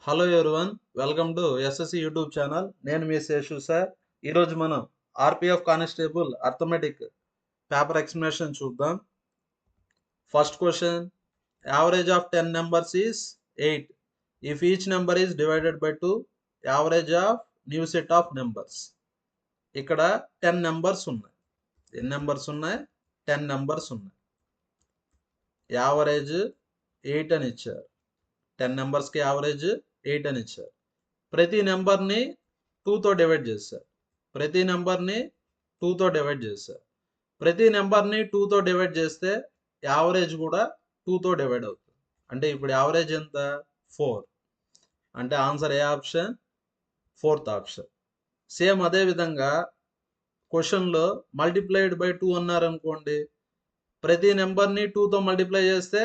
Hello everyone, welcome to SSC YouTube channel. నేను మీ Seshu sir. ఈరోజు మనం RPF constable arithmetic paper explanation చూద్దాం. First question, average of 10 numbers is 8 if each number is divided by 2. Average of new set of numbers. ఇక్కడ 10 numbers ఉన్నాయి. ఎన్ని numbers ఉన్నాయి? 10 numbers ఉన్నాయి. యావరేజ్ 8 అని ఇచ్చారు. 10 నెంబర్స్కి యావరేజ్ 8 అని ఇచ్చారు. ప్రతి నెంబర్ని 2తో డివైడ్ చేశారు. ప్రతి నెంబర్ని 2తో డివైడ్ చేశారు. ప్రతి నెంబర్ని 2తో డివైడ్ చేస్తే యావరేజ్ కూడా 2తో డివైడ్ అవుతుంది. అంటే ఇప్పుడు యావరేజ్ ఎంత? 4. అంటే ఆన్సర్ ఏ ఆప్షన్? 4th option. సేమ్ అదే విధంగా క్వశ్చన్లో మల్టిప్లైడ్ బై 2 అన్నారనుకోండి, ప్రతి నెంబర్ని 2తో మల్టిప్లై చేస్తే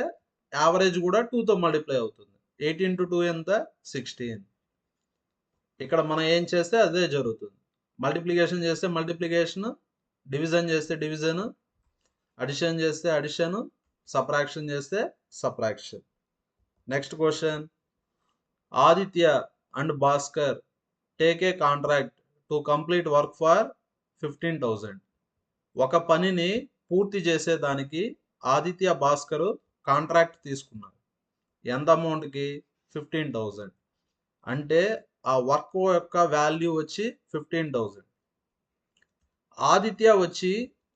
యావరేజ్ కూడా 2తో మల్టిప్లై అవుతుంది. 8 into 2 ఎంత? 16. ఇక్కడ మనం ఏం చేస్తే అదే జరుగుతుంది. మల్టిప్లికేషన్ చేస్తే మల్టిప్లికేషన్, డివిజన్ చేస్తే డివిజన్, అడిషన్ చేస్తే అడిషన్, సబ్ట్రాక్షన్ చేస్తే subtraction. Next question, Aditya and Bhaskar take a contract to complete work for 15,000. ఒక పనిని పూర్తి చేసేదానికి ఆదిత్య భాస్కర్ కాంట్రాక్ట్ తీసుకున్నారు. ఎంత అమౌంట్కి? 15,000. అంటే ఆ వర్క్ యొక్క వాల్యూ వచ్చి 15,000. ఆదిత్య వచ్చి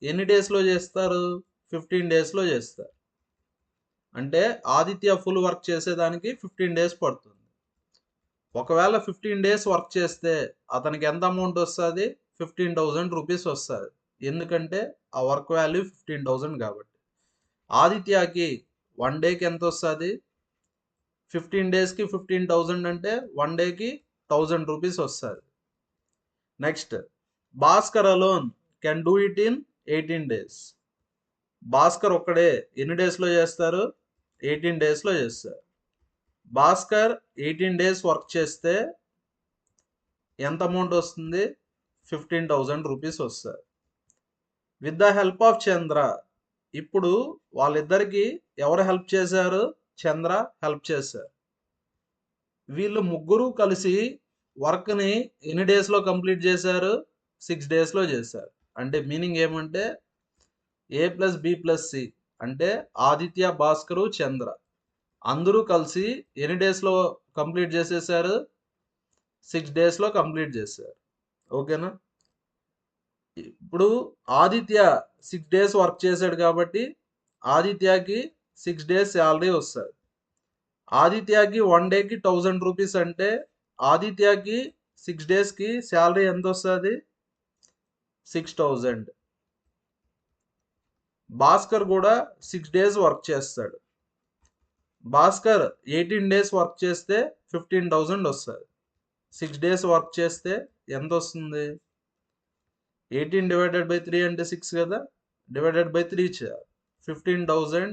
ఎన్ని డేస్లో చేస్తారు? 15 డేస్లో చేస్తారు. అంటే ఆదిత్య ఫుల్ వర్క్ చేసేదానికి 15 డేస్ పడుతుంది. ఒకవేళ 15 డేస్ వర్క్ చేస్తే అతనికి ఎంత అమౌంట్ వస్తుంది? 15,000 రూపీస్ వస్తుంది. ఎందుకంటే ఆ వర్క్ వాల్యూ 15,000 కాబట్టి. ఆదిత్యకి 1 డేకి ఎంత వస్తుంది? 15 డేస్కి 15,000 అంటే 1 డేకి 1000 రూపీస్ వస్తుంది. Next, Bhaskar alone can do it in 18 days. Bhaskar ఒక్కడే ఎన్ని డేస్లో చేస్తారు? 18 డేస్లో చేస్తారు. భాస్కర్ 18 డేస్ వర్క్ చేస్తే ఎంత అమౌంట్ వస్తుంది? 15,000 రూపీస్ వస్తుంది. విత్ ద హెల్ప్ ఆఫ్ చంద్ర. ఇప్పుడు వాళ్ళిద్దరికి ఎవరు హెల్ప్ చేశారు? చంద్ర హెల్ప్ చేశారు. వీళ్ళు ముగ్గురు కలిసి వర్క్ని ఎన్ని డేస్లో కంప్లీట్ చేశారు? 6 డేస్లో చేశారు. అంటే మీనింగ్ ఏమంటే A+B+C అంటే ఆదిత్య, భాస్కరు, చంద్ర అందరూ కలిసి ఎన్ని డేస్లో కంప్లీట్ చేసేసారు? 6 డేస్లో కంప్లీట్ చేశారు. ఓకేనా? ఇప్పుడు ఆదిత్య 6 డేస్ వర్క్ చేశాడు కాబట్టి ఆదిత్యకి 6 డేస్ శాలరీ వస్తుంది. ఆదిత్యకి 1 డేకి 1000 రూపీస్ అంటే ఆదిత్యకి 6 డేస్కి శాలరీ ఎంత వస్తుంది? 6,000. భాస్కర్ కూడా 6 డేస్ వర్క్ చేస్తాడు. భాస్కర్ 18 డేస్ వర్క్ చేస్తే 15,000 వస్తుంది. 6 డేస్ వర్క్ చేస్తే ఎంత వస్తుంది? 18 డివైడెడ్ బై 3 అంటే 6 కదా, డివైడెడ్ బై 3 చేయాలి. 15,000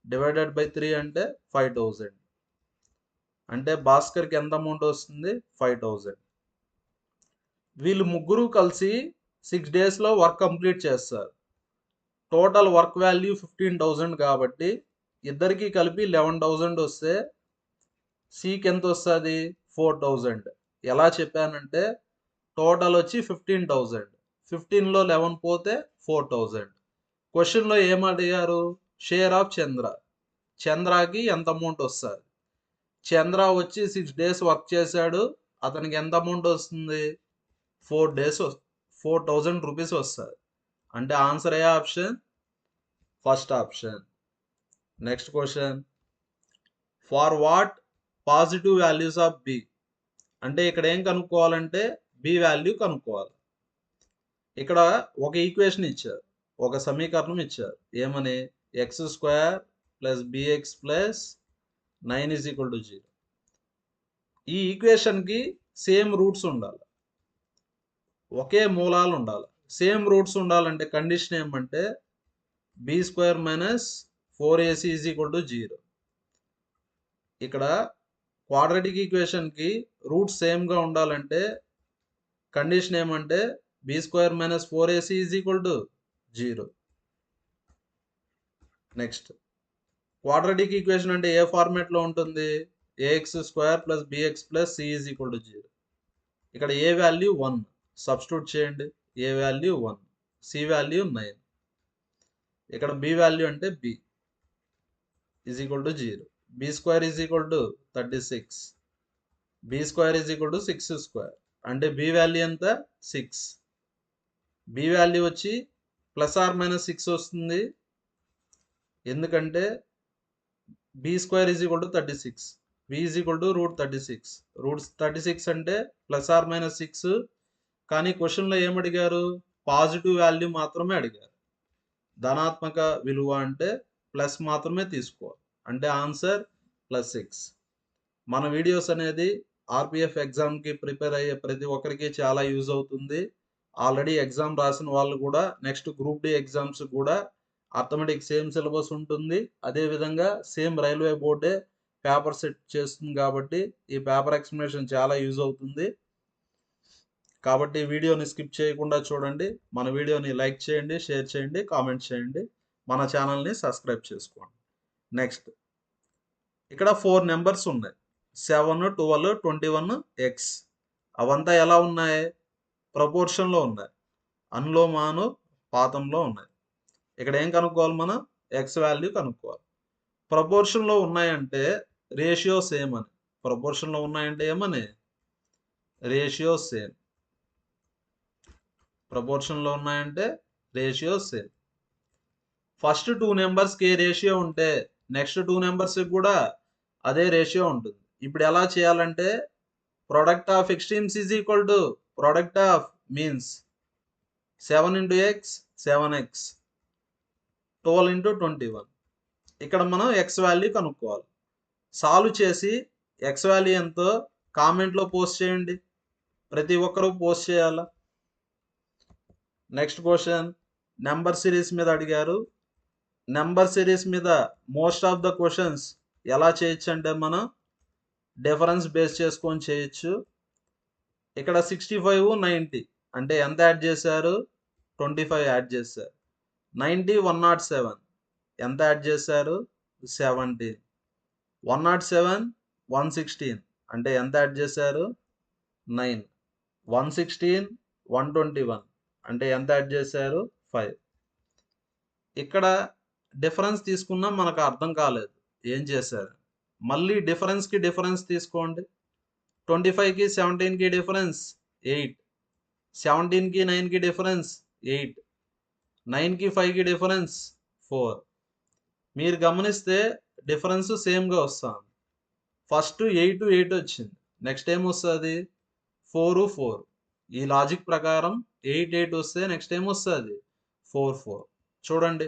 డివైడెడ్ బై 3 అంటే 5,000. అంటే భాస్కర్కి ఎంత అమౌంట్ వస్తుంది? 5,000. వీళ్ళు ముగ్గురు కలిసి 6 డేస్లో వర్క్ కంప్లీట్ చేస్తారు. టోటల్ వర్క్ వాల్యూ 15,000 కాబట్టి ఇద్దరికి కలిపి 11,000 వస్తే సికి ఎంత వస్తుంది? 4,000. ఎలా చెప్పానంటే టోటల్ వచ్చి 15,000. 15లో 11 పోతే 4,000. క్వశ్చన్లో ఏం అడిగారు? షేర్ ఆఫ్ చంద్ర. చంద్రకి ఎంత అమౌంట్ వస్తుంది? చంద్ర వచ్చి 6 డేస్ వర్క్ చేశాడు. అతనికి ఎంత అమౌంట్ వస్తుంది? 4,000 రూపీస్ వస్తుంది. అంటే ఆన్సర్ ఏ option? First option. Next question, for what positive values of B. అంటే ఇక్కడ ఏం కనుక్కోవాలంటే బి వాల్యూ కనుక్కోవాలి. ఇక్కడ ఒక ఈక్వేషన్ ఇచ్చారు, ఒక సమీకరణం ఇచ్చారు. ఏమని? x² + bx + 9 = 0. ఈ ఈక్వేషన్కి సేమ్ రూట్స్ ఉండాలి, ఒకే మూలాలు ఉండాలి. సేమ్ రూట్స్ ఉండాలంటే కండిషన్ ఏమంటే b² - 4ac = 0. ఇక్కడ క్వాడ్రాటిక్ ఈక్వేషన్కి రూట్స్ సేమ్గా ఉండాలంటే కండిషన్ ఏమంటే b² - 4ac = 0. Next, quadratic equation అంటే ఏ ఫార్మేట్లో ఉంటుంది? A x square plus b x plus C is equal to 0. ఇక్కడ ఏ వాల్యూ 1 సబ్స్టిట్యూట్ చేయండి. ఏ వాల్యూ 1, సి వాల్యూ 9, ఇక్కడ బి వాల్యూ అంటే B is equal to 0. B square is equal to 36. B square is equal to 6 square అంటే B value ఎంత 6. B value వచ్చి plus or minus 6 వస్తుంది, ఎందుకంటే B square is equal to 36, B is equal to √36. √36 అంటే plus or minus 6. కానీ క్వశ్చన్లో ఏమడిగారు, positive value మాత్రమే అడిగారు. ధనాత్మక విలువ అంటే ప్లస్ మాత్రమే తీసుకోవాలి, అంటే ఆన్సర్ +6. మన వీడియోస్ అనేది ఆర్పిఎఫ్ ఎగ్జామ్కి ప్రిపేర్ అయ్యే ప్రతి ఒక్కరికి చాలా యూజ్ అవుతుంది. ఆల్రెడీ ఎగ్జామ్ రాసిన వాళ్ళు కూడా నెక్స్ట్ గ్రూప్ డి ఎగ్జామ్స్ కూడా అర్థమెటిక్ సేమ్ సిలబస్ ఉంటుంది. అదేవిధంగా సేమ్ రైల్వే బోర్డే పేపర్ సెట్ చేస్తుంది కాబట్టి ఈ పేపర్ ఎక్స్ప్లెనేషన్ చాలా యూజ్ అవుతుంది. కాబట్టి వీడియోని స్కిప్ చేయకుండా చూడండి. మన వీడియోని లైక్ చేయండి, షేర్ చేయండి, కామెంట్ చేయండి, మన ఛానల్ని సబ్స్క్రైబ్ చేసుకోండి. నెక్స్ట్ ఇక్కడ 4 నెంబర్స్ ఉన్నాయి, 7, 12, 21, X. అవంతా ఎలా ఉన్నాయి, ప్రపోర్షన్లో ఉన్నాయి, అనులోమాను పాతంలో ఉన్నాయి. ఇక్కడ ఏం కనుక్కోవాలి, మనం ఎక్స్ వాల్యూ కనుక్కోవాలి. ప్రపోర్షన్లో ఉన్నాయంటే రేషియో సేమ్ అని. ప్రపోర్షన్లో ఉన్నాయంటే ఏమని, రేషియో సేమ్. ప్రపోర్షన్లో ఉన్నాయంటే రేషియో సేమ్. ఫస్ట్ 2 నెంబర్స్కి రేషియో ఉంటే నెక్స్ట్ 2 నెంబర్స్కి కూడా అదే రేషియో ఉంటుంది. ఇప్పుడు ఎలా చేయాలంటే product of extremes is equal to product of means 7 × x 7x, 12 × 21. ఇక్కడ మనం ఎక్స్ వాల్యూ కనుక్కోవాలి. సాల్వ్ చేసి ఎక్స్ వాల్యూ ఎంతో కామెంట్లో పోస్ట్ చేయండి. ప్రతి ఒక్కరూ పోస్ట్ చేయాలా. నెక్స్ట్ క్వశ్చన్ నెంబర్ సిరీస్ మీద అడిగారు. నెంబర్ సిరీస్ మీద మోస్ట్ ఆఫ్ ద క్వశ్చన్స్ ఎలా చేయొచ్చు అంటే మనం డిఫరెన్స్ బేస్ చేసుకొని చేయొచ్చు. ఇక్కడ 65, 90 అంటే ఎంత యాడ్ చేశారు, 25 యాడ్ చేశారు. 90, 107 ఎంత యాడ్ చేశారు, 17. 107, 116 అంటే ఎంత యాడ్ చేశారు, 9. 116, 121 అంటే ఎంత యాడ్ చేశారు, 5. ఇక్కడ డిఫరెన్స్ తీసుకున్నా మనకు అర్థం కాలేదు ఏం చేశారు. మళ్ళీ డిఫరెన్స్కి డిఫరెన్స్ తీసుకోండి. 25కి 17కి డిఫరెన్స్ 8, 17కి 9కి డిఫరెన్స్ 8, 9కి 5కి డిఫరెన్స్ 4. మీరు గమనిస్తే డిఫరెన్స్ సేమ్గా వస్తుంది. ఫస్ట్ 8, 8 వచ్చింది, నెక్స్ట్ ఏం వస్తుంది 4, 4. ఈ లాజిక్ ప్రకారం 8, 8 వస్తే నెక్స్ట్ ఏం వస్తుంది 4, 4. చూడండి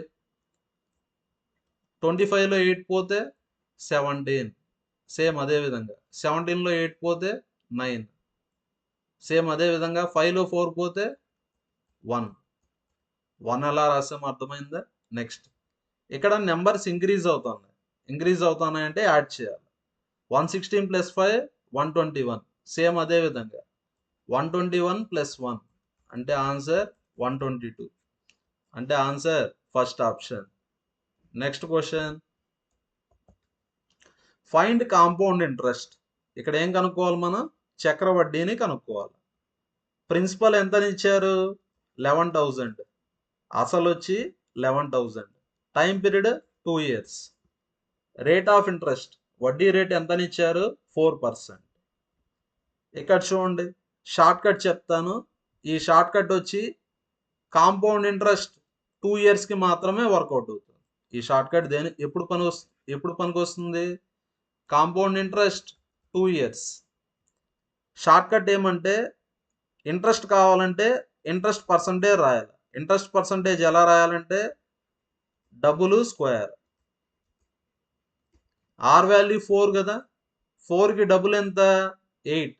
25లో 8 పోతే 17, సేమ్ అదే విధంగా. 17లో 8 పోతే 9, సేమ్ అదే విధంగా. 5లో 4 పోతే 1. 1 ఎలా రాసాము అర్థమైందా. నెక్స్ట్ ఇక్కడ నెంబర్స్ ఇంక్రీజ్ అవుతున్నాయంటే యాడ్ చేయాలి. 116 + 5 121, సేమ్ అదే విధంగా. 121 + 1 అంటే ఆన్సర్ 122, అంటే answer first option. Next question find compound interest. ఇక్కడ ఏం కనుక్కోవాలి, మనం చక్రవడ్డీని కనుక్కోవాలి. ప్రిన్సిపల్ ఎంత ఇచ్చారు, 11,000, అసలు వచ్చి 11,000, time period 2 years. Rate of interest వడ్డీ రేట్ ఎంత ఇచ్చారు, 4%. ఇక్కడ చూడండి షార్ట్ కట్ చెప్తాను. ఈ షార్ట్ కట్ వచ్చి కాంపౌండ్ ఇంట్రెస్ట్ 2 yearsకి మాత్రమే వర్కౌట్ అవుతుంది. ఈ షార్ట్ కట్ ఎప్పుడు పనికి వస్తుంది, compound interest 2 years. Short cut ఏమంటే ఇంట్రెస్ట్ కావాలంటే ఇంట్రెస్ట్ పర్సంటేజ్ రాయాలి. ఇంట్రెస్ట్ పర్సంటేజ్ ఎలా రాయాలంటే డబుల్ స్క్వేర్. ఆర్ వాల్యూ 4 కదా, 4కి డబుల్ ఎంత 8.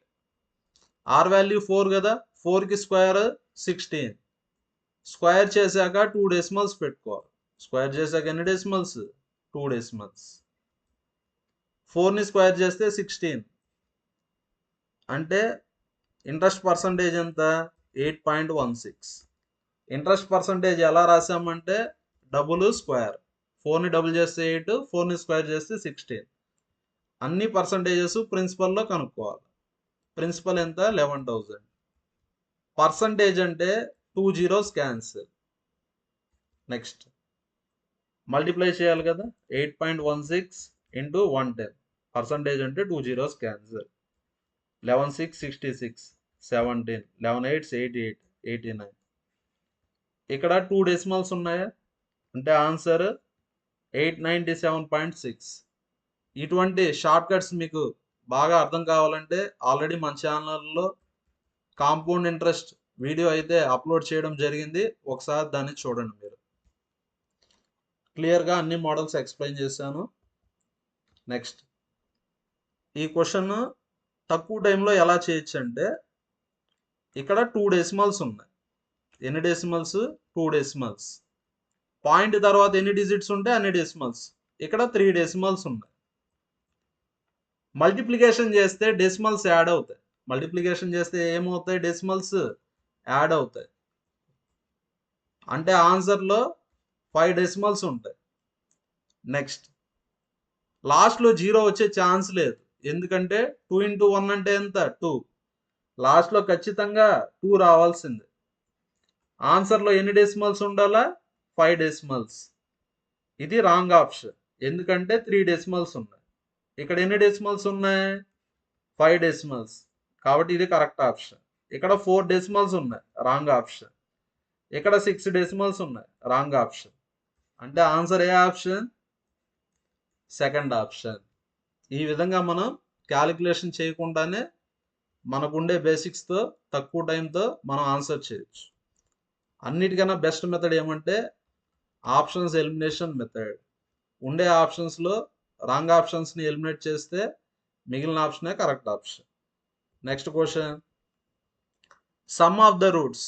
ఆర్ వాల్యూ 4 కదా, 4కి స్క్వేర్ 16. స్క్వేర్ చేశాక 2 డెసిమల్స్ పెట్టుకోవాలి. స్క్వేర్ చేశాక ఎన్ని డెసిమల్స్, 2 డెసిమల్స్. 4ని స్క్వేర్ చేస్తే 16 అంటే ఇంట్రెస్ట్ పర్సంటేజ్ ఎంత 8.16. ఇంట్రెస్ట్ పర్సంటేజ్ ఎలా రాసామంటే డబుల్ స్క్వేర్. 4ని డబుల్ చేస్తే 8, 4ని స్క్వేర్ చేస్తే 16. అన్ని పర్సంటేజెస్ ప్రిన్సిపల్లో కనుక్కోవాలి. ప్రిన్సిపల్ ఎంత? 11,000. పర్సంటేజ్ అంటే 2 zeros క్యాన్సిల్. నెక్స్ట్ మల్టిప్లై చేయాలి కదా, 8.16 ఇంటూ 110. పర్సంటేజ్ అంటే 2 zeros క్యాన్సిల్. 11 6 66, 17, 11 8 88, 89. ఇక్కడ 2 డెసిమల్స్ ఉన్నాయా అంటే ఆన్సర్ 897.6. ఇటువంటి షార్ట్ కట్స్ మీకు బాగా అర్థం కావాలంటే ఆల్రెడీ మన ఛానల్లో కాంపౌండ్ ఇంట్రెస్ట్ వీడియో అయితే అప్లోడ్ చేయడం జరిగింది. ఒకసారి దాన్ని చూడండి. మీరు క్లియర్గా అన్ని మోడల్స్ ఎక్స్ప్లెయిన్ చేశాను. నెక్స్ట్ ఈ క్వశ్చన్ తక్కువ టైంలో ఎలా చేయొచ్చు అంటే, ఇక్కడ 2 డెసిమల్స్ ఉన్నాయి. ఎన్ని డెసిమల్స్? 2 డెసిమల్స్. పాయింట్ తర్వాత ఎన్ని డిజిట్స్ ఉంటే అన్ని డెసిమల్స్. ఇక్కడ 3 డెసిమల్స్ ఉన్నాయి. మల్టిప్లికేషన్ చేస్తే డెసిమల్స్ యాడ్ అవుతాయి. మల్టిప్లికేషన్ చేస్తే ఏమవుతాయి? డెసిమల్స్ యాడ్ అవుతాయి. అంటే ఆన్సర్లో 5 డెసిమల్స్ ఉంటాయి. నెక్స్ట్ లాస్ట్లో 0 వచ్చే ఛాన్స్ లేదు. ఎందుకంటే 2 into 1 అంటే ఎంత? 2. లాస్ట్లో ఖచ్చితంగా 2 రావాల్సిందే. ఆన్సర్లో ఎన్ని డెసిమల్స్ ఉండాలా? 5 డెసిమల్స్. ఇది రాంగ్ ఆప్షన్. ఎందుకంటే 3 డెసిమల్స్ ఉన్నాయి. ఇక్కడ ఎన్ని డెసిమల్స్ ఉన్నాయి? 5 డెసిమల్స్. కాబట్టి ఇది కరెక్ట్ ఆప్షన్. ఇక్కడ 4 డెసిమల్స్ ఉన్నాయి. Wrong option. ఇక్కడ 6 డెసిమల్స్ ఉన్నాయి. Wrong option. అంటే ఆన్సర్ ఏ ఆప్షన్? Second option. ఈ విధంగా మనం క్యాలిక్యులేషన్ చేయకుండానే మనకుండే బేసిక్స్తో తక్కువ టైంతో మనం ఆన్సర్ చేయొచ్చు. అన్నిటికన్నా బెస్ట్ మెథడ్ ఏమంటే ఆప్షన్స్ ఎలిమినేషన్ మెథడ్. ఉండే ఆప్షన్స్లో రాంగ్ ఆప్షన్స్ని ఎలిమినేట్ చేస్తే మిగిలిన ఆప్షనే correct option. Next question, sum of the roots.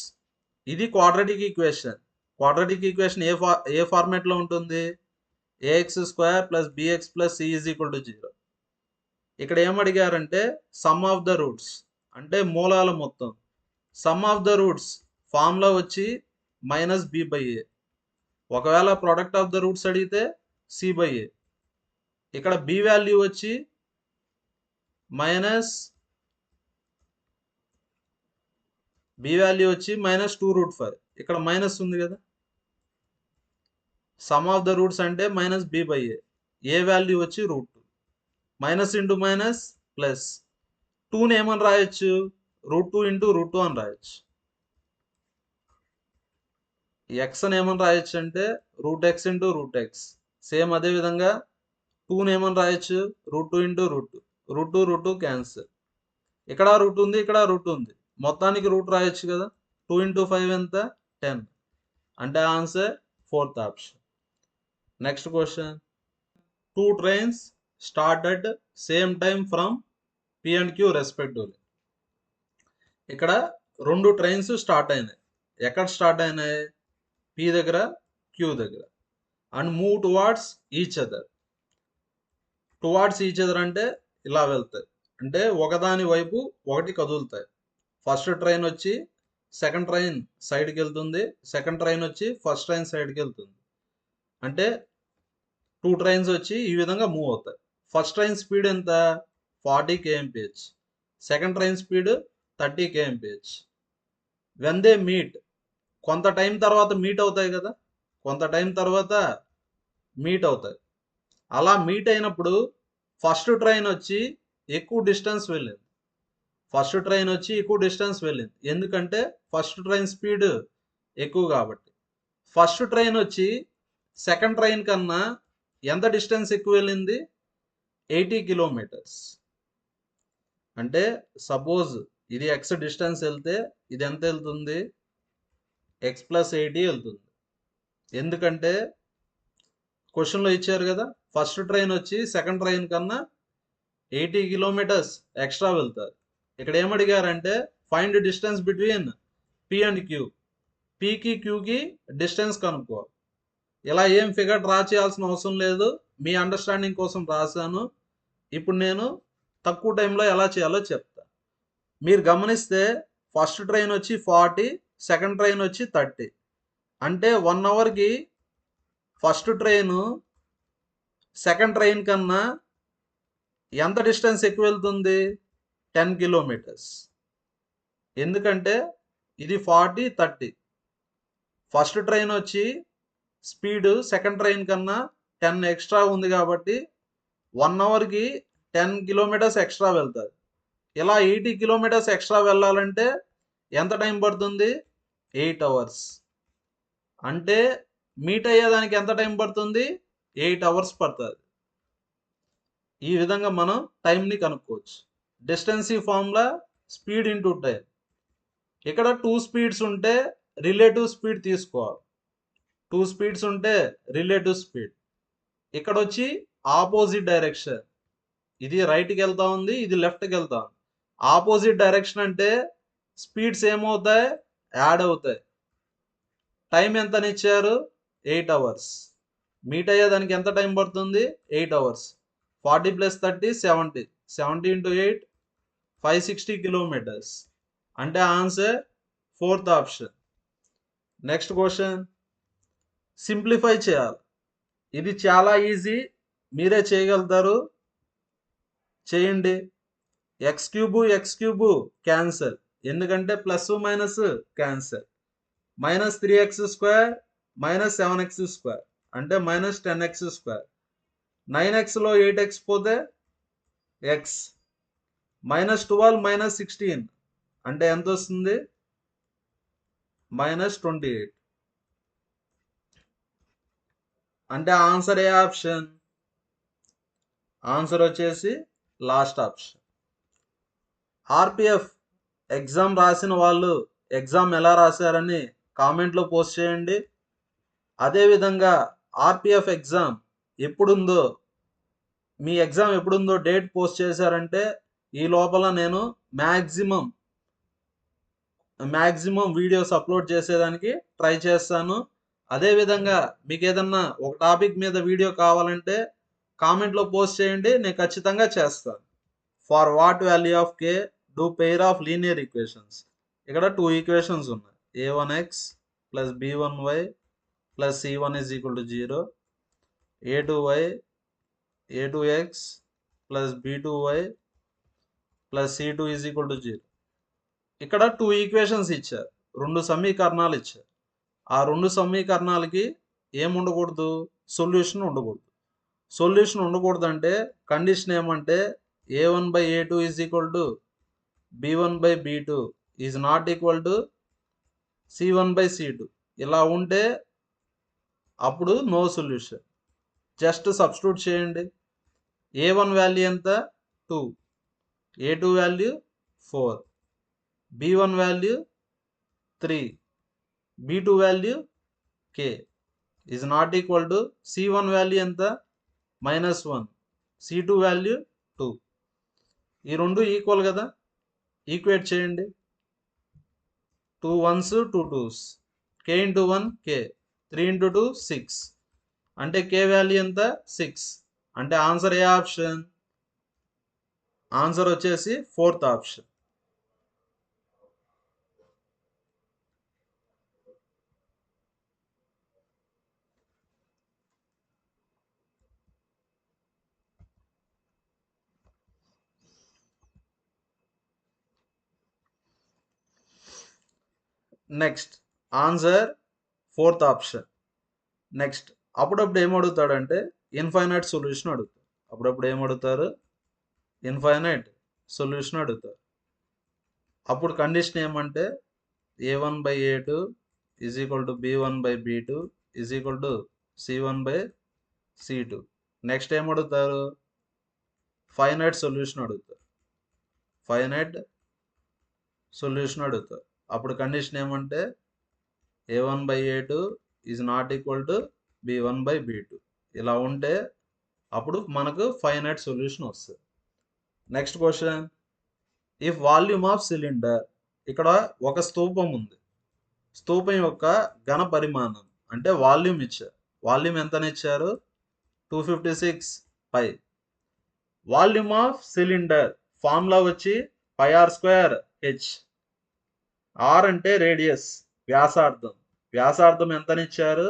ఇది క్వాడ్రాటిక్ ఈక్వేషన్. క్వాడ్రాటిక్ ఈక్వేషన్ ఏ ఫార్మేట్లో ఉంటుంది? ax² + bx + c = 0. ఇక్కడ ఏమడిగారంటే సమ్ ఆఫ్ ద రూట్స్ అంటే మూలాల మొత్తం. Sum of the roots formula వచ్చి -b/a. ఒకవేళ ప్రొడక్ట్ ఆఫ్ ద రూట్స్ అడిగితే c/a. ఇక్కడ b వాల్యూ వచ్చి -2√5. ఇక్కడ మైనస్ ఉంది కదా. సమ్ ఆఫ్ ద రూట్స్ అంటే -b/a. ఏ వాల్యూ వచ్చి √2. Minus into minus plus. 2ని ఏమని రాయొచ్చు? √2 × √2 అని రాయొచ్చు. ఎక్స్ అని ఏమని రాయొచ్చు అంటే √x × √x. సేమ్ అదే విధంగా 2ని ఏమని రాయొచ్చు? √2 × √2. √2 క్యాన్సిల్. ఇక్కడ రూట్ ఉంది, ఇక్కడ రూట్ ఉంది. మొత్తానికి రూట్ రాయొచ్చు కదా. 2 × 5 ఎంత? 10. అంటే answer fourth option. Next question, 2 trains start at same time from P and Q respectively. ఇక్కడ 2 ట్రైన్స్ స్టార్ట్ అయినాయి. ఎక్కడ స్టార్ట్ అయినాయి? P దగ్గర, Q దగ్గర. And move towards each other. Towards each other అంటే ఇలా వెళ్తాయి. అంటే ఒకదాని వైపు ఒకటి కదులుతాయి. ఫస్ట్ ట్రైన్ వచ్చి సెకండ్ ట్రైన్ సైడ్కి వెళ్తుంది. సెకండ్ ట్రైన్ వచ్చి ఫస్ట్ ట్రైన్ సైడ్కి వెళ్తుంది. అంటే 2 ట్రైన్స్ వచ్చి ఈ విధంగా మూవ్ అవుతాయి. ఫస్ట్ ట్రైన్ స్పీడ్ ఎంత? 40 kmph. Second train speed 30 kmph. When they meet, కొంత టైం తర్వాత మీట్ అవుతాయి కదా. కొంత టైం తర్వాత మీట్ అవుతాయి. అలా మీట్ అయినప్పుడు ఫస్ట్ ట్రైన్ వచ్చి ఎక్కువ డిస్టెన్స్ వెళ్ళింది. ఎందుకంటే ఫస్ట్ ట్రైన్ స్పీడ్ ఎక్కువ కాబట్టి. ఫస్ట్ ట్రైన్ వచ్చి సెకండ్ ట్రైన్ కన్నా ఎంత డిస్టెన్స్ ఎక్కువ వెళ్ళింది? 80 kilometers. అంటే సపోజ్ ఇది x డిస్టెన్స్ వెళ్తే ఇది ఎంత వెళ్తుంది? x + 80 వెళ్తుంది. ఎందుకంటే క్వశ్చన్లో ఇచ్చారు కదా, ఫస్ట్ ట్రైన్ వచ్చి సెకండ్ ట్రైన్ కన్నా 80 kilometers ఎక్స్ట్రా వెళ్తారు. ఇక్కడ ఏమడిగారంటే find distance between P and Q. Pకి Qకి డిస్టెన్స్ కనుక్కోవాలి. ఇలా ఏం ఫిగర్ డ్రా చేయాల్సిన అవసరం లేదు. మీ అండర్స్టాండింగ్ కోసం రాశాను. ఇప్పుడు నేను తక్కువ టైంలో ఎలా చేయాలో చెప్తా. మీరు గమనిస్తే ఫస్ట్ ట్రైన్ వచ్చి 40, సెకండ్ ట్రైన్ వచ్చి 30. అంటే 1 అవర్కి ఫస్ట్ ట్రైన్ సెకండ్ ట్రైన్ కన్నా ఎంత డిస్టెన్స్ ఎక్కువ వెళ్తుంది? 10 కిలోమీటర్స్. ఎందుకంటే ఇది 40, 30. ఫస్ట్ ట్రైన్ వచ్చి స్పీడ్ సెకండ్ ట్రైన్ కన్నా 10 ఎక్స్ట్రా ఉంది కాబట్టి 1 అవర్కి 10 కిలోమీటర్స్ ఎక్స్ట్రా వెళ్తుంది. ఇలా 80 కిలోమీటర్స్ ఎక్స్ట్రా వెళ్ళాలంటే ఎంత టైం పడుతుంది? 8 అవర్స్. అంటే మీట్ అయ్యేదానికి ఎంత టైం పడుతుంది? 8 అవర్స్ పడుతుంది. ఈ విధంగా మనం టైంని కనుక్కోవచ్చు. Distance formula speed into time. ఇక్కడ 2 స్పీడ్స్ ఉంటే రిలేటివ్ స్పీడ్ తీసుకోవాలి. 2 స్పీడ్స్ ఉంటే రిలేటివ్ స్పీడ్. ఇక్కడ వచ్చి ఆపోజిట్ డైరెక్షన్. ఇది రైట్కి వెళ్తా ఉంది, ఇది లెఫ్ట్కి వెళ్తా ఉంది. ఆపోజిట్ డైరెక్షన్ అంటే స్పీడ్స్ ఏమవుతాయి? యాడ్ అవుతాయి. టైం ఎంతనిచ్చారు? 8 అవర్స్. మీట్ అయ్యేదానికి ఎంత టైం పడుతుంది? 8 అవర్స్. 40 + 30 70. 70 × 8 560 కిలోమీటర్స్. అంటే answer 4th option. Next question, simplify చేయాలి. ఇది చాలా ఈజీ, మీరే చేయగలుగుతారు. చేయండి. x³ క్యాన్సల్, ఎందుకంటే plus minus cancel. -3x² -7x² అంటే -10x². 9xలో 8x పోతే x. -12 -16 అంటే ఎంత వస్తుంది? -28. అంటే ఆన్సర్ ఏ ఆప్షన్? ఆన్సర్ వచ్చేసి లాస్ట్ ఆప్షన్. ఆర్పిఎఫ్ ఎగ్జామ్ రాసిన వాళ్ళు ఎగ్జామ్ ఎలా రాశారని కామెంట్లో పోస్ట్ చేయండి. అదేవిధంగా ఆర్పిఎఫ్ ఎగ్జామ్ ఎప్పుడుందో, మీ ఎగ్జామ్ ఎప్పుడుందో డేట్ పోస్ట్ చేశారంటే ఈ లోపల నేను మ్యాక్సిమం వీడియోస్ అప్లోడ్ చేసేదానికి ట్రై చేస్తాను. అదేవిధంగా మీకు ఏదన్నా ఒక టాపిక్ మీద వీడియో కావాలంటే కామెంట్లో పోస్ట్ చేయండి, నేను ఖచ్చితంగా చేస్తాను. For what value of k do pair of linear equations. ఇక్కడ 2 ఈక్వేషన్స్ ఉన్నాయి. a1x + b1y + c1 = 0, a2y a2x + b2y + c2 = 0. ఇక్కడ 2 ఈక్వేషన్స్ ఇచ్చారు, 2 సమీకరణాలు ఇచ్చారు. ఆ 2 సమీకరణాలకి ఏముండకూడదు? సొల్యూషన్ ఉండకూడదు. సొల్యూషన్ ఉండకూడదంటే కండిషన్ ఏమంటే a1/a2 = b1/b2 is not equal to c1/c2. ఇలా ఉంటే అప్పుడు నో సొల్యూషన్. జస్ట్ సబ్స్టిట్యూట్ చేయండి. a1 వాల్యూ ఎంత? 2, a2 value 4, b1 value 3, b2 value k is not equal to c1 value ఎంత? -1, c2 వాల్యూ 2. ఈ రెండు ఈక్వల్ కదా, ఈక్వేట్ చేయండి. 2 1s 2 2s, k × 1 k, 3 × 2 6. అంటే k వాల్యూ ఎంత? 6. అంటే ఆన్సర్ ఏ ఆప్షన్? ఆన్సర్ వచ్చేసి 4th option. Next answer 4th option. Next అప్పుడప్పుడు ఏమడుగుతాడంటే ఇన్ఫైనైట్ సొల్యూషన్ అడుగుతారు. అప్పుడప్పుడు ఏమడుగుతారు? ఇన్ఫైనైట్ సొల్యూషన్ అడుగుతారు. అప్పుడు కండిషన్ ఏమంటే a1/a2 = b1/b2 = c1/c2. నెక్స్ట్ ఏమడుగుతారు? ఫైనైట్ సొల్యూషన్ అడుగుతారు. ఫైనైట్ సొల్యూషన్ అడుగుతారు. అప్పుడు కండిషన్ ఏమంటే a1/a2 is not equal to b1/b2. ఇలా ఉంటే అప్పుడు మనకు ఫైనైట్ సొల్యూషన్ వస్తుంది. Next question, if volume of cylinder. ఇక్కడ ఒక స్తూపం ఉంది. స్తూపం యొక్క ఘన పరిమాణం అంటే వాల్యూమ్ ఇచ్చారు. వాల్యూమ్ ఎంతనిచ్చారు? 256 π. వాల్యూమ్ ఆఫ్ సిలిండర్ ఫార్ములా వచ్చి πr²h. r అంటే రేడియస్, వ్యాసార్థం. వ్యాసార్థం ఎంతనిచ్చారు?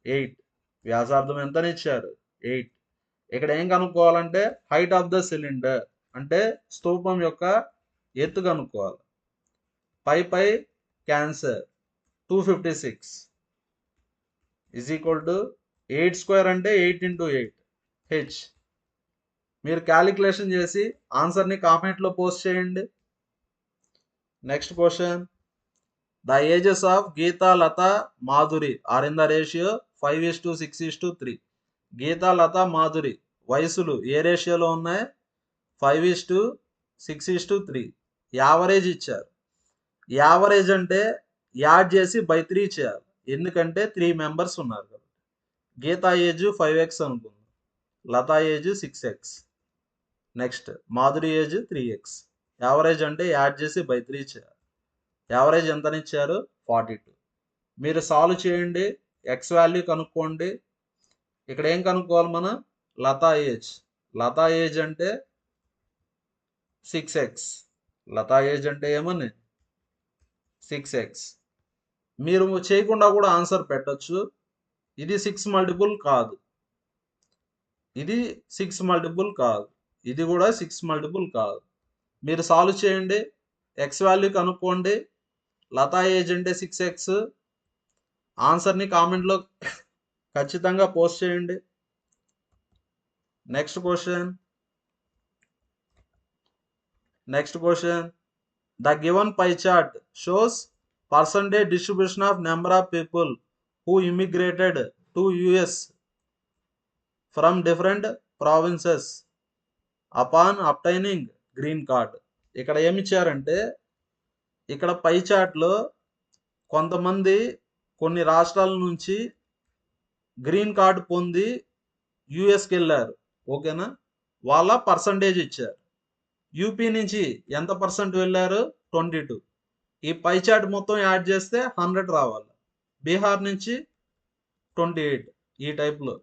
8. వ్యాసార్థం ఎంతనిచ్చారు? 8. ఇక్కడ ఏం కనుక్కోవాలంటే హైట్ ఆఫ్ ద సిలిండర్ అంటే స్తూపం యొక్క ఎత్తు కనుక్కోవాలి. Pi cancel 256 is equal to 8 square అంటే 8 into 8 హెచ్. మీరు క్యాలిక్యులేషన్ చేసి ఆన్సర్ని కామెంట్లో పోస్ట్ చేయండి. Next question, the ages of Geetha, Latha, Madhuri are in the ratio 5:6:3. Geetha, Latha, Madhuri వయసులు ఏ రేషియోలో ఉన్నాయి? 5:6:3. యావరేజ్ ఇచ్చారు. యావరేజ్ అంటే యాడ్ చేసి బై 3 చేయాలి, ఎందుకంటే 3 మెంబర్స్ ఉన్నారు కాబట్టి. గీతా ఏజ్ 5x అనుకుంది, Latha age 6x, next Madhuri age 3x. Average అంటే యాడ్ చేసి బై 3 చేయాలి. యావరేజ్ ఎంతనిచ్చారు? 42. మీరు సాల్వ్ చేయండి, ఎక్స్ వాల్యూ కనుక్కోండి. ఇక్కడ ఏం కనుక్కోవాలి మనం? లతా ఏజ్. లతా ఏజ్ అంటే 6x. లతా ఏజ్ అంటే ఏమని? 6x. మీరు చేయకుండా కూడా ఆన్సర్ పెట్టచ్చు. ఇది 6 మల్టిపుల్ కాదు, ఇది 6 మల్టిపుల్ కాదు, ఇది కూడా 6 మల్టిపుల్ కాదు. మీరు సాల్వ్ చేయండి, ఎక్స్ వాల్యూ కనుక్కోండి. లతా ఏజ్ అంటే 6x. ఆన్సర్ని కామెంట్లో ఖచ్చితంగా పోస్ట్ చేయండి. Next question, the given pie chart shows percentage distribution of number of people who immigrated to US from different provinces upon obtaining green card. ఇక్కడ ఏమి ఇచ్చారంటే, ఇక్కడ పై చార్ట్లో కొంతమంది కొన్ని రాష్ట్రాల నుంచి గ్రీన్ కార్డు పొంది యుఎస్కి వెళ్ళారు, ఓకేనా? వాళ్ళ పర్సంటేజ్ ఇచ్చారు. యూపీ నుంచి ఎంత పర్సెంట్ వెళ్ళారు? 22. ఈ పై చార్ట్ మొత్తం యాడ్ చేస్తే 100 రావాలి. బీహార్ నుంచి 28 ఈ టైప్లో.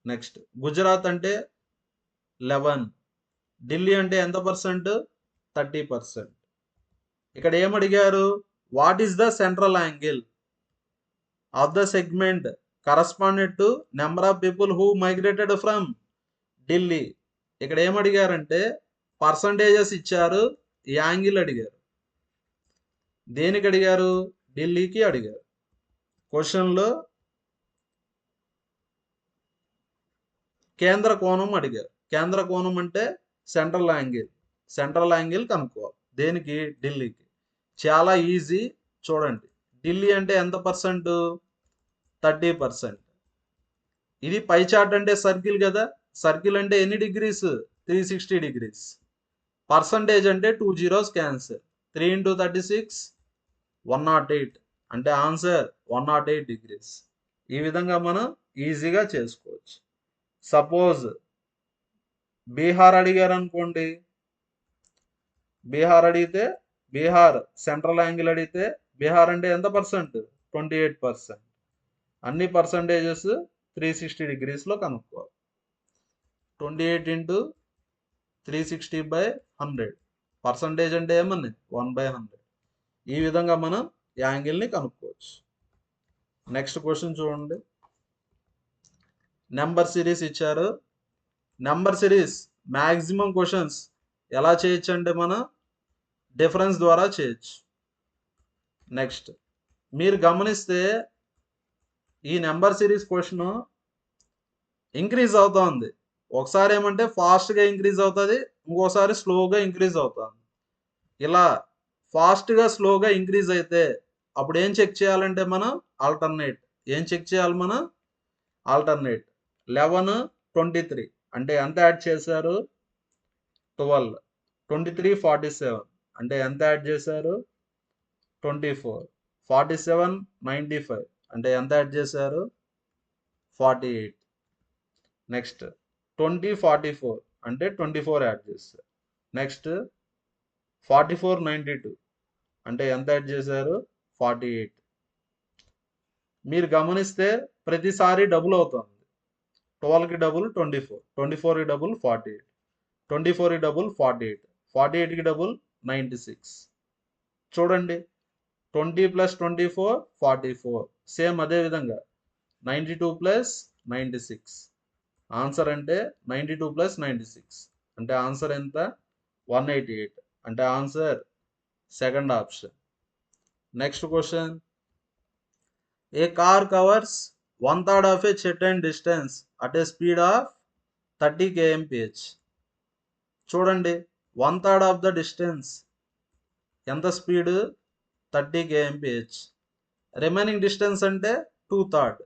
నెక్స్ట్ గుజరాత్ అంటే 11. ఢిల్లీ అంటే ఎంత పర్సెంట్? 30%. ఇక్కడ ఏమడిగారు? What is the central angle of the segment corresponded to number of people who migrated from Delhi. ఇక్కడ ఏమడిగారంటే పర్సంటేజెస్ ఇచ్చారు, యాంగిల్ అడిగారు. దేనికి అడిగారు? ఢిల్లీకి అడిగారు. క్వశ్చన్లో కేంద్ర కోణం అడిగారు. కేంద్ర కోణం అంటే సెంట్రల్ యాంగిల్. సెంట్రల్ యాంగిల్ కనుక్కోవాలి. దేనికి? ఢిల్లీకి. చాలా ఈజీ, చూడండి. ఢిల్లీ అంటే ఎంత పర్సెంట్? 30%. ఇది పై చార్ట్ అంటే సర్కిల్ కదా, సర్కిల్ అంటే ఎన్ని డిగ్రీస్? 360 degrees. పర్సంటేజ్ అంటే 2 zeros క్యాన్సర్. 3 into 36 108, అంటే ఆన్సర్ 108 degrees. ఈ విధంగా మనం ఈజీగా చేసుకోవచ్చు. సపోజ్ బీహార్ అడిగారు అనుకోండి, బీహార్ అడిగితే బీహార్ సెంట్రల్ యాంగిల్ అడిగితే బీహార్ అంటే ఎంత పర్సెంట్? 28%. అన్ని పర్సంటేజెస్ 360 degreesలో కనుక్కోవాలి. 28 into 360/100. పర్సంటేజ్ అంటే ఏమని? 1/100. ఈ విధంగా మనం యాంగిల్ని కనుక్కోవచ్చు. నెక్స్ట్ క్వశ్చన్ చూడండి. నెంబర్ సిరీస్ ఇచ్చారు. నెంబర్ సిరీస్ మ్యాక్సిమం క్వశ్చన్స్ ఎలా చేయొచ్చు అంటే మనం డిఫరెన్స్ ద్వారా చేయొచ్చు. నెక్స్ట్ మీరు గమనిస్తే ఈ నెంబర్ సిరీస్ క్వశ్చన్ ఇంక్రీజ్ అవుతుంది. ఒకసారి ఏమంటే ఫాస్ట్గా ఇంక్రీజ్ అవుతుంది, ఇంకోసారి స్లోగా ఇంక్రీజ్ అవుతుంది. ఇలా ఫాస్ట్గా స్లోగా ఇంక్రీజ్ అయితే అప్పుడు ఏం చెక్ చేయాలంటే మనం ఆల్టర్నేట్. ఏం చెక్ చేయాలి మనం? ఆల్టర్నేట్. 11, 23 అంటే ఎంత యాడ్ చేశారు? 12. 23, 47 అంటే ఎంత యాడ్ చేశారు? 24. 47, 95 అంటే ఎంత యాడ్ చేశారు? 48. నెక్స్ట్ 20, 44 అంటే 24 యాడ్ చేశారు. నెక్స్ట్ 44, 92 అంటే ఎంత యాడ్ చేశారు? 48. మీరు గమనిస్తే ప్రతిసారి డబుల్ అవుతుంది. 12కి డబుల్ 24, 24కి డబుల్ 48, 24కి డబుల్ 48, 48కి డబుల్ 96. చూడండి, 20 + 24 44. సేమ్ అదే విధంగా 92 + 96 ఆన్సర్ అంటే 92 ప్లస్ 96 అంటే ఆన్సర్ ఎంత 188 అంటే answer second option. Next question, A car covers 1/3 of A certain distance at a speed of 30 kmph. చూడండి 1/3 ఆఫ్ ద డిస్టెన్స్ ఎంత స్పీడ్ 30 kmph. రిమైనింగ్ డిస్టెన్స్ అంటే 2/3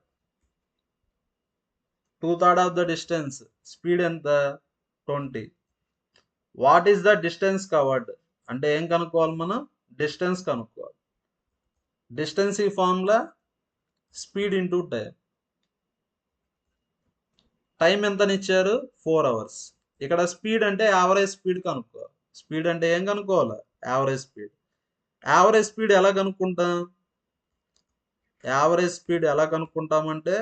ఆఫ్ ద డిస్టెన్స్ స్పీడ్ ఎంత 20. What is the distance covered అంటే ఏం కనుక్కోవాలి మనం distance కనుక్కోవాలి. Distance ఈ formula speed into time. Time ఎంతనిచ్చారు 4 hours. ఇక్కడ స్పీడ్ అంటే యావరేజ్ స్పీడ్ కనుక్కోవాలి. స్పీడ్ అంటే ఏం కనుక్కోవాలి యావరేజ్ స్పీడ్. యావరేజ్ స్పీడ్ ఎలా కనుక్కుంటాం, యావరేజ్ స్పీడ్ ఎలా కనుక్కుంటామంటే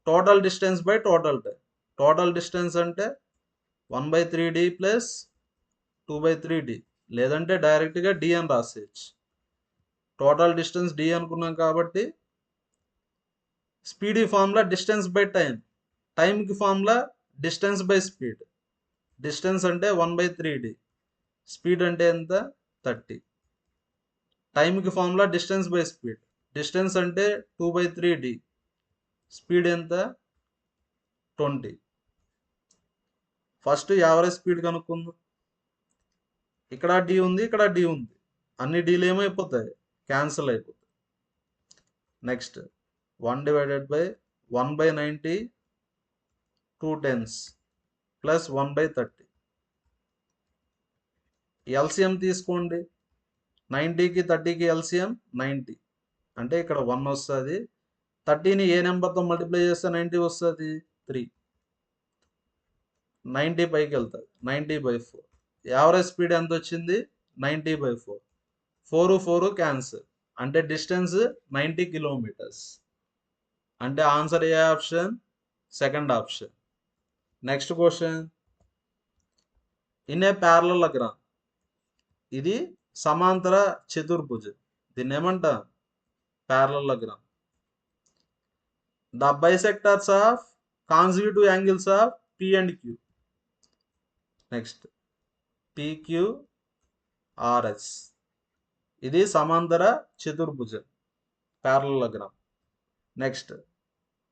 total distance by total time. Total distance అంటే 1/3d ప్లస్ 2/3d లేదంటే డైరెక్ట్గా d అని రాసేయచ్చు. టోటల్ డిస్టెన్స్ d అనుకున్నాం కాబట్టి speed formula distance by time. టైంకి formula distance by speed. Distance అంటే 1/3d, స్పీడ్ అంటే ఎంత 30. టైంకి formula distance by speed. Distance అంటే 2/3d, స్పీడ్ ఎంత 20. ఫస్ట్ యావరేజ్ స్పీడ్ కనుక్కుందాం. ఇక్కడ డి ఉంది, ఇక్కడ డి ఉంది, అన్ని డీలు ఏమైపోతాయి క్యాన్సిల్ అయిపోతాయి. Next 1/1/90 2/10 plus 1/30. ఎల్సిఎం తీసుకోండి. 90కి 30కి ఎల్సిఎం 90 అంటే ఇక్కడ 1 వస్తుంది. 30ని ఏ నెంబర్తో మల్టిప్లై చేస్తే 90 వస్తుంది 3. 90 పైకి వెళ్తుంది 90/4. యావరేజ్ స్పీడ్ ఎంత వచ్చింది 90/4. 4 క్యాన్సిల్ అంటే డిస్టెన్స్ 90 కిలోమీటర్స్ అంటే ఆన్సర్ ఏ option second option. Next question, in a parallelogram. ఇది సమాంతర చతుర్భుజం. దీన్ని ఏమంటా parallelogram. The bisectors of consecutive angles of P and Q. Next PQRS. ఇది సమాంతర చతుర్భుజం ప్యారలలోగ్రామ్. నెక్స్ట్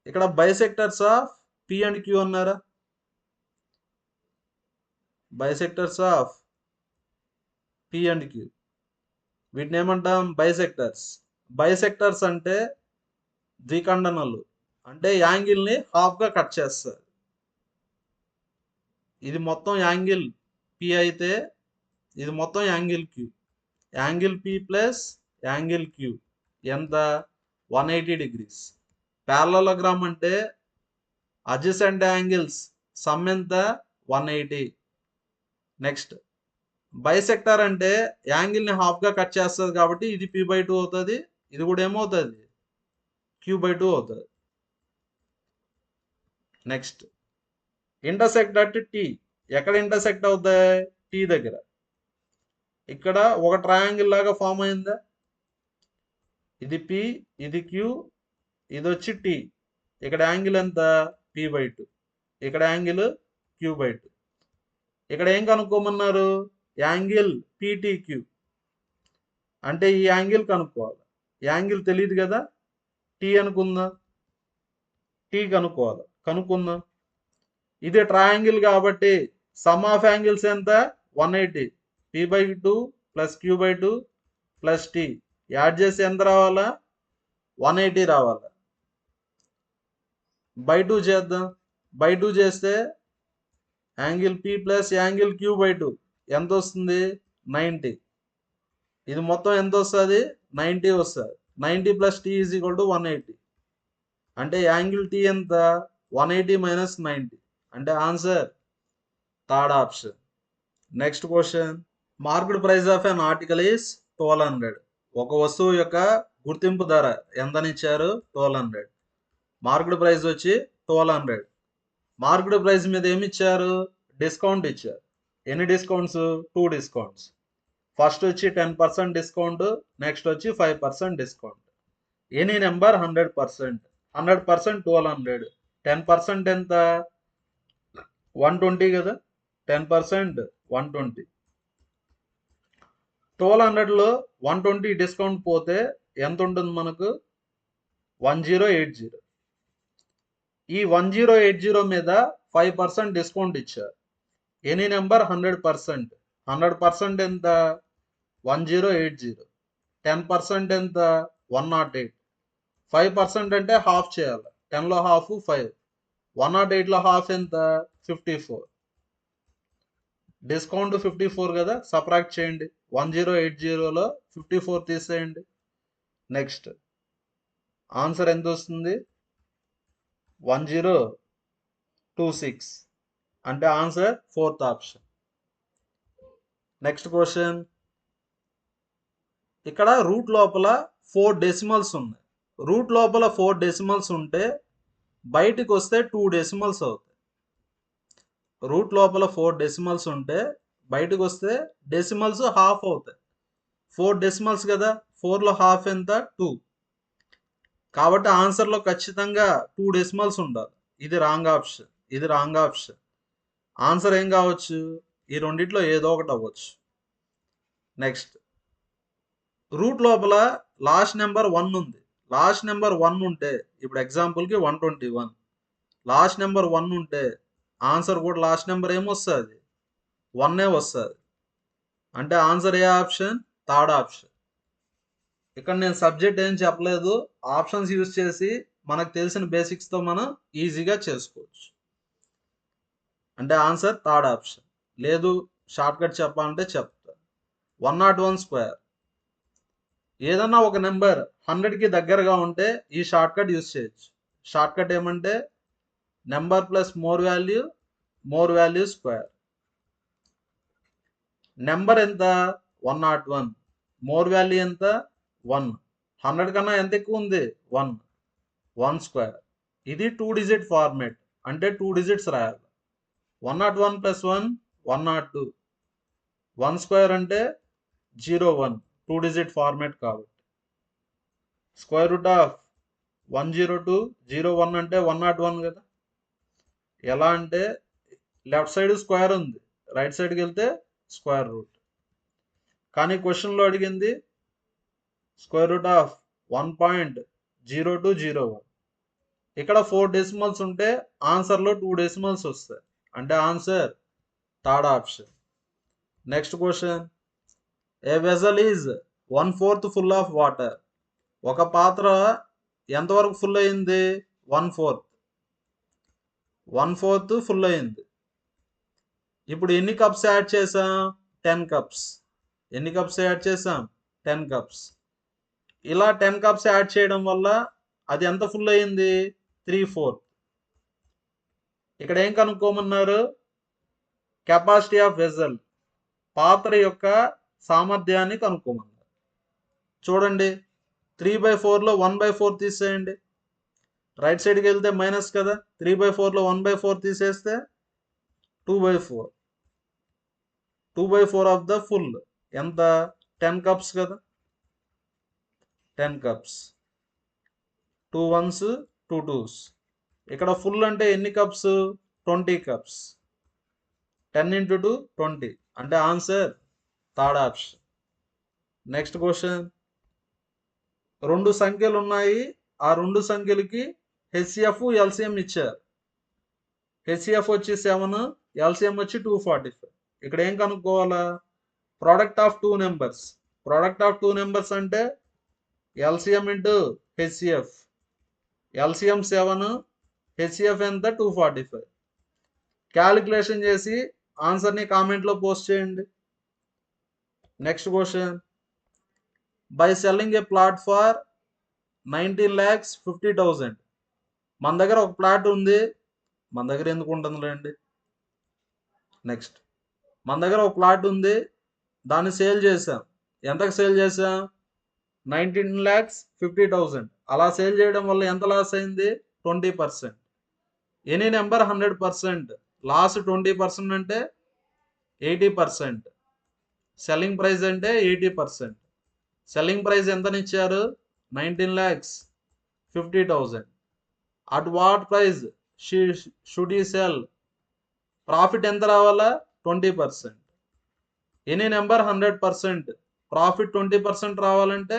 ఇక్కడ bisectors of P and Q అన్నారా. Bisectors of P and Q వీటిని ఏమంటాం బైసెక్టర్స్. బైసెక్టర్స్ అంటే ద్విఖండనలు, అంటే యాంగిల్ని హాఫ్గా కట్ చేస్తారు. ఇది మొత్తం యాంగిల్ పి అయితే ఇది మొత్తం angle Q. Angle P plus angle Q ఎంత 180 degrees. ప్యారలలోగ్రామ్ అంటే అడ్జసెంట్ యాంగిల్స్ సమ్ ఎంత 180. నెక్స్ట్ బైసెక్టర్ అంటే యాంగిల్ని హాఫ్గా కట్ చేస్తుంది కాబట్టి ఇది p/2 అవుతుంది, ఇది కూడా ఏమవుతుంది q/2 అవుతుంది. Next intersect at T. ఎక్కడ ఇంటర్సెక్ట్ అవుతాయి టీ దగ్గర. ఇక్కడ ఒక ట్రయాంగిల్ లాగా ఫామ్ అయిందా. ఇది పి, ఇది క్యూ, ఇది వచ్చి టీ. ఇక్కడ యాంగిల్ ఎంత p/2, ఇక్కడ యాంగిల్ q/2. ఇక్కడ ఏం కనుక్కోమన్నారు యాంగిల్ PTQ అంటే ఈ యాంగిల్ కనుక్కోవాలి. యాంగిల్ తెలియదు కదా, టీ అనుకుందాం, టీ కనుక్కుందాం. ఇది ట్రయాంగిల్ కాబట్టి సమ్ ఆఫ్ యాంగిల్స్ ఎంత 180. p/2 plus q/2 plus tea add చేసి ఎంత రావాలా 180 రావాలా. బై 2 చేద్దాం. బై 2 చేస్తే angle P plus angle q/2 ఎంత వస్తుంది 90. ఇది మొత్తం ఎంత వస్తుంది 90 వస్తుంది. 90 plus T is equal to 180 అంటే యాంగిల్ టీ ఎంత 180 మైనస్ 90 అంటే answer third option. Next question, market price of an article is 1200. ఒక వస్తువు యొక్క గుర్తింపు ధర ఎంతనిచ్చారు 1200. మార్కెట్ ప్రైస్ వచ్చి 1200. మార్కెట్ ప్రైస్ మీద ఏమి ఇచ్చారు డిస్కౌంట్ ఇచ్చారు. ఎన్ని డిస్కౌంట్స్ 2 డిస్కౌంట్స్. ఫస్ట్ వచ్చి 10% డిస్కౌంట్, నెక్స్ట్ వచ్చి 5% డిస్కౌంట్. Any number 100%. 100% 1200. 10% ఎంత 120 కదా, 10% 120. 1200లో 120 డిస్కౌంట్ పోతే ఎంత ఉంటుంది మనకు? 1080. ఈ 1080 మీద 5% డిస్కౌంట్ ఇచ్చారు. Any number 100%. 100% ఎంత? 1080. 10% ఎంత? 108. 5% అంటే హాఫ్ చేయాలి. 10లో హాఫ్ 5. 108లో హాఫ్ ఎంత? 54. డిస్కౌంట్ 54 కదా, సబ్ట్రాక్ట్ చేయండి. 1080లో 54 తీసేయండి. నెక్స్ట్ ఆన్సర్ ఎంత వస్తుంది? 1026. అంటే answer 4th option. Next question. ఇక్కడ రూట్ లోపల 4 డెసిమల్స్ ఉన్నాయి. రూట్ లోపల 4 డెసిమల్స్ ఉంటే బయటికి వస్తే 2 డెసిమల్స్ అవుతాయి. రూట్ లోపల 4 డెసిమల్స్ ఉంటే బయటకు వస్తే డెసిమల్స్ హాఫ్ అవుతాయి. 4 డెసిమల్స్ కదా, 4లో హాఫ్ ఎంత? 2. కాబట్టి ఆన్సర్లో ఖచ్చితంగా 2 డెసిమల్స్ ఉండాలి. ఇది రాంగ్ ఆప్షన్, ఇది రాంగ్ ఆప్షన్. ఆన్సర్ ఏం కావచ్చు? ఈ రెండిట్లో ఏదో ఒకటి అవ్వచ్చు. నెక్స్ట్, రూట్ లోపల లాస్ట్ నెంబర్ 1 ఉంది. లాస్ట్ నెంబర్ 1 ఉంటే, ఇప్పుడు ఎగ్జాంపుల్కి 121, లాస్ట్ నెంబర్ 1 ఉంటే ఆన్సర్ కూడా లాస్ట్ నెంబర్ ఏమొస్తుంది? 1 వస్తుంది. అంటే ఆన్సర్ ఏ ఆప్షన్? Third option. ఇక్కడ నేను సబ్జెక్ట్ ఏం చెప్పలేదు, ఆప్షన్స్ యూజ్ చేసి మనకు తెలిసిన బేసిక్స్తో మనం ఈజీగా చేసుకోవచ్చు. అంటే ఆన్సర్ థర్డ్ ఆప్షన్. లేదు షార్ట్ కట్ చెప్పాలంటే చెప్తా. 101 స్క్వేర్. ఏదన్నా ఒక నెంబర్ 100కి దగ్గరగా ఉంటే ఈ షార్ట్ కట్ యూజ్ చేయొచ్చు. షార్ట్ కట్ ఏమంటే number plus more value square. Number ఎంత? 101. మోర్ వాల్యూ ఎంత? 1. 100 కన్నా ఎంత ఎక్కువ ఉంది? 1 స్క్వేర్. ఇది 2 డిజిట్ ఫార్మేట్, అంటే 2 డిజిట్స్ రాయాలి. 101 + 1 102. 1 స్క్వేర్ అంటే 01, 2 డిజిట్ ఫార్మేట్ కాబట్టి. స్క్వేర్ రూట్ ఆఫ్ 102 01 అంటే 101 కదా. ఎలా అంటే లెఫ్ట్ సైడ్ స్క్వేర్ ఉంది, రైట్ సైడ్కి వెళ్తే స్క్వేర్ రూట్. కానీ క్వశ్చన్లో అడిగింది స్క్వేర్ రూట్ ఆఫ్ 1.0201. ఇక్కడ 4 డెసిమల్స్ ఉంటే ఆన్సర్లో 2 డెసిమల్స్ వస్తాయి. అంటే answer third option. Next question. A vessel is 1/4 full of water. ఒక పాత్ర ఎంతవరకు ఫుల్ అయింది? 1/4 ఫుల్ అయింది. ఇప్పుడు ఎన్ని కప్స్ యాడ్ చేసాం? 10 కప్స్. ఎన్ని కప్స్ యాడ్ చేసాం? 10 కప్స్. ఇలా 10 కప్స్ యాడ్ చేయడం వల్ల అది ఎంత ఫుల్ అయింది? 3/4. ఇక్కడ ఏం కనుక్కోమన్నారు? కెపాసిటీ ఆఫ్ వెజల్, పాత్ర యొక్క సామర్థ్యాన్ని కనుక్కోమన్నారు. చూడండి, 3/4లో 1/4 తీసేయండి. రైట్ సైడ్కి వెళ్తే మైనస్ కదా, 3/4లో 1/4 తీసేస్తే 2/4. 2/4 ఆఫ్ ద ఫుల్ ఎంత? 10 కప్స్ కదా. 10 కప్స్. 2 1s 2 2s. ఇక్కడ ఫుల్ అంటే ఎన్ని కప్స్? 20 కప్స్. 10 × 2 20. అంటే answer third option. Next question. 2 సంఖ్యలు ఉన్నాయి, ఆ 2 సంఖ్యలకి హెచ్సిఎఫ్ ఎల్సిఎం ఇచ్చారు. హెచ్సిఎఫ్ వచ్చి 7, ఎల్సిఎం వచ్చి 245. ఇక్కడ ఏం కనుక్కోవాలా? Product of 2 numbers. Product of 2 numbers అంటే LCM into HCF. LCM 7, HCF ఎంత? 245. క్యాలిక్యులేషన్ చేసి ఆన్సర్ని కామెంట్లో పోస్ట్ చేయండి. Next question. By selling a plot for 19,50,000. మన దగ్గర ఒక ప్లాట్ ఉంది, మన దగ్గర ఎందుకు ఉంటుందిలేండి. నెక్స్ట్, మన దగ్గర ఒక ప్లాట్ ఉంది, దాన్ని సేల్ చేసాం. ఎంతకు సేల్ చేసాం? 19,50,000. అలా సేల్ చేయడం వల్ల ఎంత లాస్ అయింది? 20%. Any number 100%. లాస్ 20% అంటే 80%. సెల్లింగ్ ప్రైస్ అంటే 80%. సెల్లింగ్ ప్రైస్ ఎంతనిచ్చారు? 19,50,000. At what price should he sell profit ఎంత రావాలా 20%. ఎనీ నెంబర్ 100%, ప్రాఫిట్ 20% రావాలంటే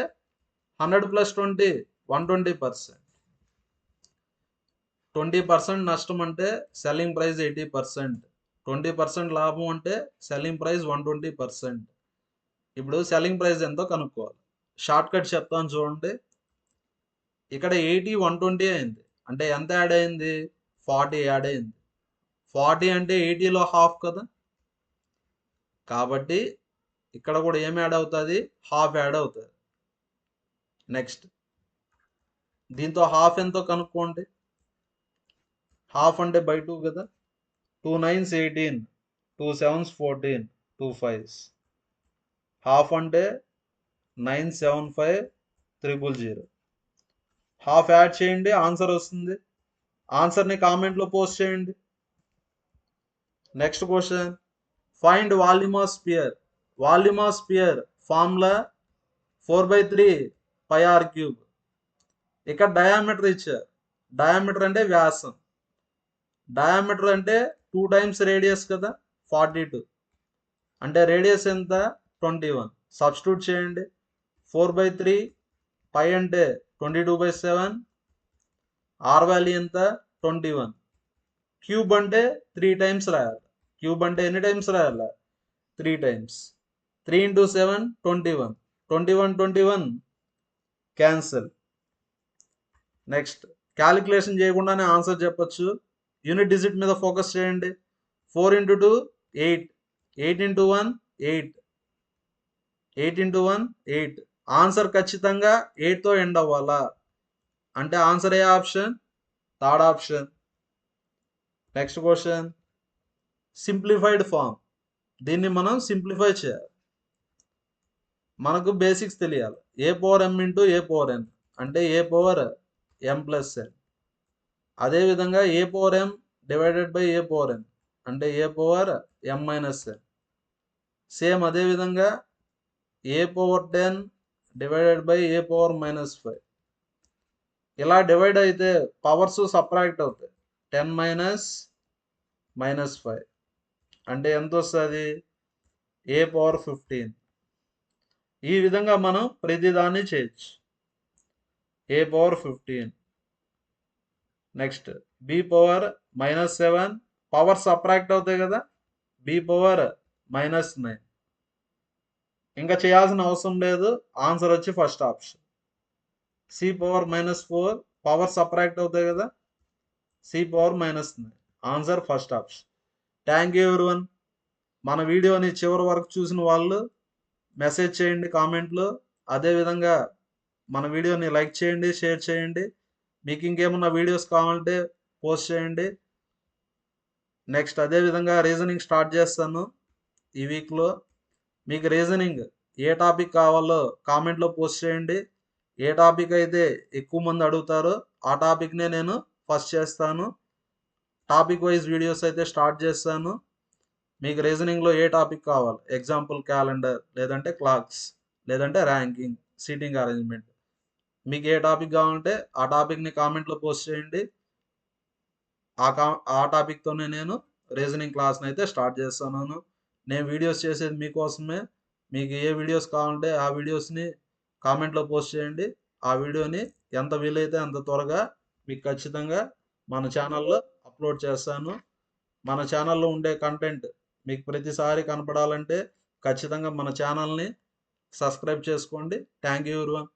100 + 20 120%. 20% నష్టం అంటే సెల్లింగ్ ప్రైస్ 80%, 20% లాభం అంటే సెల్లింగ్ ప్రైస్ 120%. ఇప్పుడు సెల్లింగ్ ప్రైస్ ఎంతో కనుక్కోవాలి. షార్ట్ కట్ చెప్తాను చూడండి. ఇక్కడ 80 120 అయింది అంటే ఎంత యాడ్ అయింది? 40 యాడ్ అయింది. 40 అంటే 80లో హాఫ్ కదా, కాబట్టి ఇక్కడ కూడా ఏం యాడ్ అవుతుంది? హాఫ్ యాడ్ అవుతుంది. నెక్స్ట్ దీంతో హాఫ్ ఎంతో కనుక్కోండి. హాఫ్ అంటే బై 2 కదా, 2 9s 18, 2 7s 14, 2 5s. హాఫ్ అంటే 975000. హాఫ్ యాడ్ చేయండి, ఆన్సర్ వస్తుంది. ఆన్సర్ని కామెంట్లో పోస్ట్ చేయండి. Next question, find volume of sphere. Volume of sphere formula 4/3 πr³. ఇక్కడ డయామీటర్ ఇచ్చారు. డయామీటర్ అంటే వ్యాసం. డయామీటర్ అంటే 2 times రేడియస్ కదా, 42. అంటే రేడియస్ ఎంత? 21. సబ్స్టిట్యూట్ చేయండి. 4/3 π అంటే 22/7, ఆర్ వాల్యూ ఎంత? 21. క్యూబ్ అంటే 3 times రాయాలి. క్యూబ్ అంటే ఎన్ని టైమ్స్ రాయాలి? 3 times. 3 × 7 21. 21 21 క్యాన్సిల్. నెక్స్ట్ క్యాలిక్యులేషన్ చేయకుండానే ఆన్సర్ చెప్పొచ్చు. యూనిట్ డిజిట్ మీద ఫోకస్ చేయండి. 4 × 2 8, 8 × 1 8, 8 × 1 8. ఆన్సర్ ఖచ్చితంగా 8తో ఎండ్ అవ్వాలా అంటే ఆన్సర్ ఏ option? Third option. Next question, simplified form. దీన్ని మనం సింప్లిఫై చేయాలి. మనకు బేసిక్స్ తెలియాలి. a⁴m × a⁴n అంటే a⁴m+n. అదేవిధంగా a⁴m / a⁴n అంటే a⁴m−n. సేమ్ అదేవిధంగా a⁴10 / a⁴−5. ఇలా డివైడ్ అయితే పవర్స్ సబ్ట్రాక్ట్ అవుతాయి. 10 - -5 అంటే ఎంత వస్తుంది? a⁴15. ఈ విధంగా మనం ప్రతిదాన్ని చేయొచ్చు. a⁴15. Next b⁻−7. Power subtract అవుతాయి కదా, b⁻−9. ఇంకా చేయాల్సిన అవసరం లేదు. ఆన్సర్ వచ్చి first option. c⁻−4. Power subtract అవుతాయి కదా, c⁻−9. Answer first option. Thank you everyone. మన వీడియోని చివరి వరకు చూసిన వాళ్ళు మెసేజ్ చేయండి కామెంట్లో. అదేవిధంగా మన వీడియోని లైక్ చేయండి, షేర్ చేయండి. మీకు ఇంకేమన్నా వీడియోస్ కావాలంటే పోస్ట్ చేయండి. నెక్స్ట్ అదేవిధంగా రీజనింగ్ స్టార్ట్ చేస్తాను ఈ వీక్లో. మీకు రీజనింగ్ ఏ టాపిక్ కావాలో కామెంట్లో పోస్ట్ చేయండి. ఏ టాపిక్ అయితే ఎక్కువ మంది అడుగుతారో ఆ టాపిక్నే నేను ఫస్ట్ చేస్తాను. టాపిక్ వైజ్ వీడియోస్ అయితే స్టార్ట్ చేస్తాను. మీకు రీజనింగ్లో ఏ టాపిక్ కావాలి? ఎగ్జాంపుల్ క్యాలెండర్, లేదంటే క్లాక్స్, లేదంటే ర్యాంకింగ్, సీటింగ్ అరేంజ్మెంట్. మీకు ఏ టాపిక్ కావాలంటే ఆ టాపిక్ని కామెంట్లో పోస్ట్ చేయండి. ఆ టాపిక్తోనే నేను రీజనింగ్ క్లాస్ని అయితే స్టార్ట్ చేస్తున్నాను. నేను వీడియోస్ చేసేది మీకోసమే. మీకు ఏ వీడియోస్ కావాలంటే ఆ వీడియోస్ని కామెంట్లో పోస్ట్ చేయండి. ఆ వీడియోని ఎంత వీలైతే అంత త్వరగా మీకు ఖచ్చితంగా మన ఛానల్లో అప్లోడ్ చేస్తాను. మన ఛానల్లో ఉండే కంటెంట్ మీకు ప్రతిసారి కనపడాలంటే ఖచ్చితంగా మన ఛానల్ని సబ్స్క్రైబ్ చేసుకోండి. Thank you everyone.